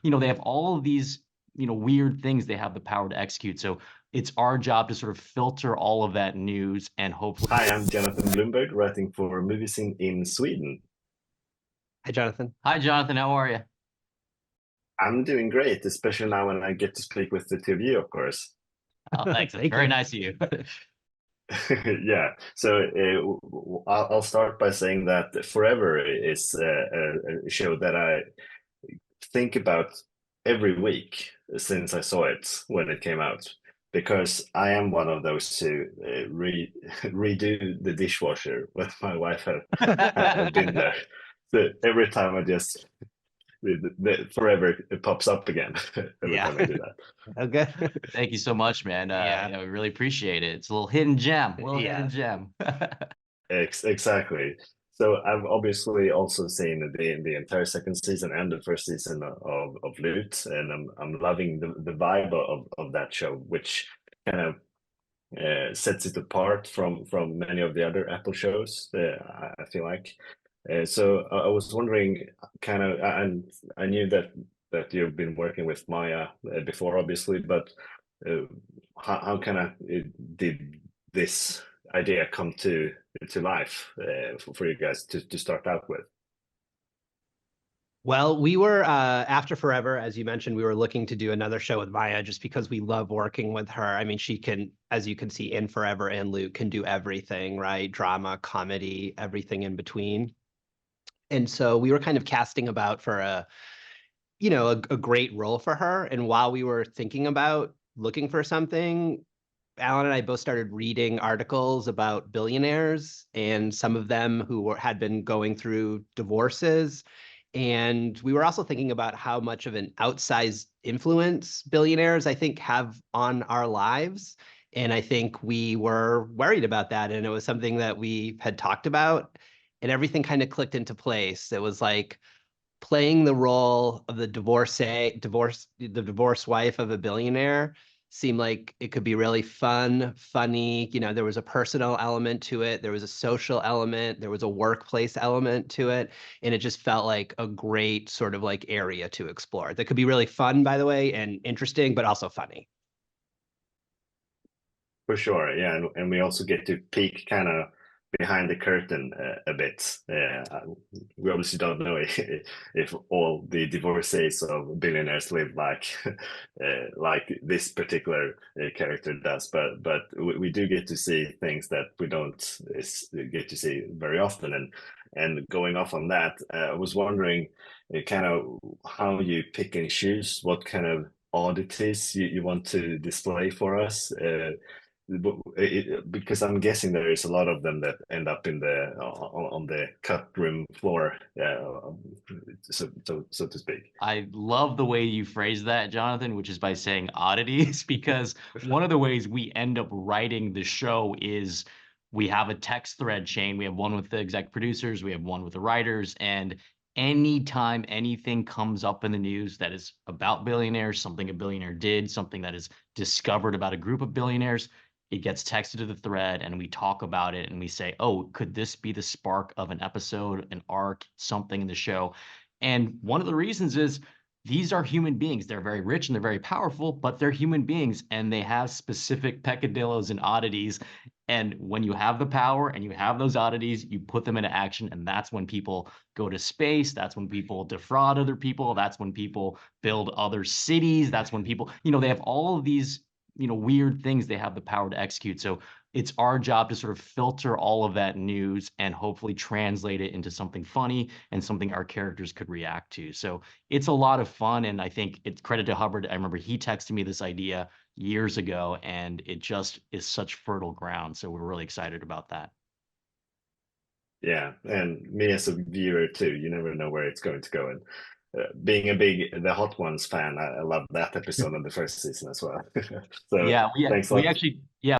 they have all of these, weird things they have the power to execute. So it's our job to sort of filter all of that news and hopefully. Hi, I'm Jonathan Bloomberg, writing for movies in Sweden. Hi, Jonathan. Hi, Jonathan. How are you? I'm doing great, especially now when I get to speak with the two of you, of course. Oh, thanks. That's Thank very you. nice of you. Yeah, so I'll start by saying that Forever is a show that I think about every week since I saw it when it came out, because I am one of those who redo the dishwasher when my wife have been there. So every time I just Forever it pops up again every Yeah. time I do that. Okay. Thank you so much, man. Yeah. We really appreciate it. It's a little hidden gem, a little hidden Yeah. gem. Exactly. So I've obviously also seen the entire second season and the first season of Loot, and I'm loving the vibe of that show, which kind of sets it apart from many of the other Apple shows. I feel like. So I was wondering, kind of, and I knew that you've been working with Maya before, obviously, but uh, how kind of did this idea come to life for you guys to start out with? Well, we were after Forever, as you mentioned, we were looking to do another show with Maya just because we love working with her. I mean, she can, as you can see in Forever and Luke, can do everything, right? Drama, comedy, everything in between. And so we were kind of casting about for a great role for her. And while we were thinking about looking for something, Alan and I both started reading articles about billionaires and some of them had been going through divorces. And we were also thinking about how much of an outsized influence billionaires, I think, have on our lives. And I think we were worried about that. And it was something that we had talked about, and everything kind of clicked into place. It was like playing the role of the divorced wife of a billionaire seemed like it could be really fun, funny. There was a personal element to it. There was a social element. There was a workplace element to it. And it just felt like a great sort of like area to explore that could be really fun, by the way, and interesting, but also funny. For sure, yeah, and we also get to peek kind of behind the curtain a bit. We obviously don't know if all the divorcees of billionaires live like this particular character does, but we do get to see things that we don't get to see very often. And going off on that, I was wondering kind of how you pick and choose what kind of oddities you want to display for us. Because I'm guessing there is a lot of them that end up in the on the cut room floor, so to speak. I love the way you phrase that, Jonathan, which is by saying oddities, because one of the ways we end up writing the show is we have a text thread chain. We have one with the exec producers, we have one with the writers, and anytime anything comes up in the news that is about billionaires, something a billionaire did, something that is discovered about a group of billionaires, it gets texted to the thread and we talk about it and we say, oh, could this be the spark of an episode, an arc, something in the show? And one of the reasons is these are human beings. They're very rich and they're very powerful, but they're human beings and they have specific peccadillos and oddities. And when you have the power and you have those oddities, you put them into action. And that's when people go to space. That's when people defraud other people. That's when people build other cities. That's when people, they have all of these, weird things they have the power to execute. So it's our job to sort of filter all of that news and hopefully translate it into something funny and something our characters could react to. So it's a lot of fun. And I think it's credit to Hubbard. I remember he texted me this idea years ago and it just is such fertile ground. So we're really excited about that. Yeah, and me as a viewer too, you never know where it's going to go. And being a big The Hot Ones fan, I love that episode of the first season as well. So Yeah, we thanks a we lot. actually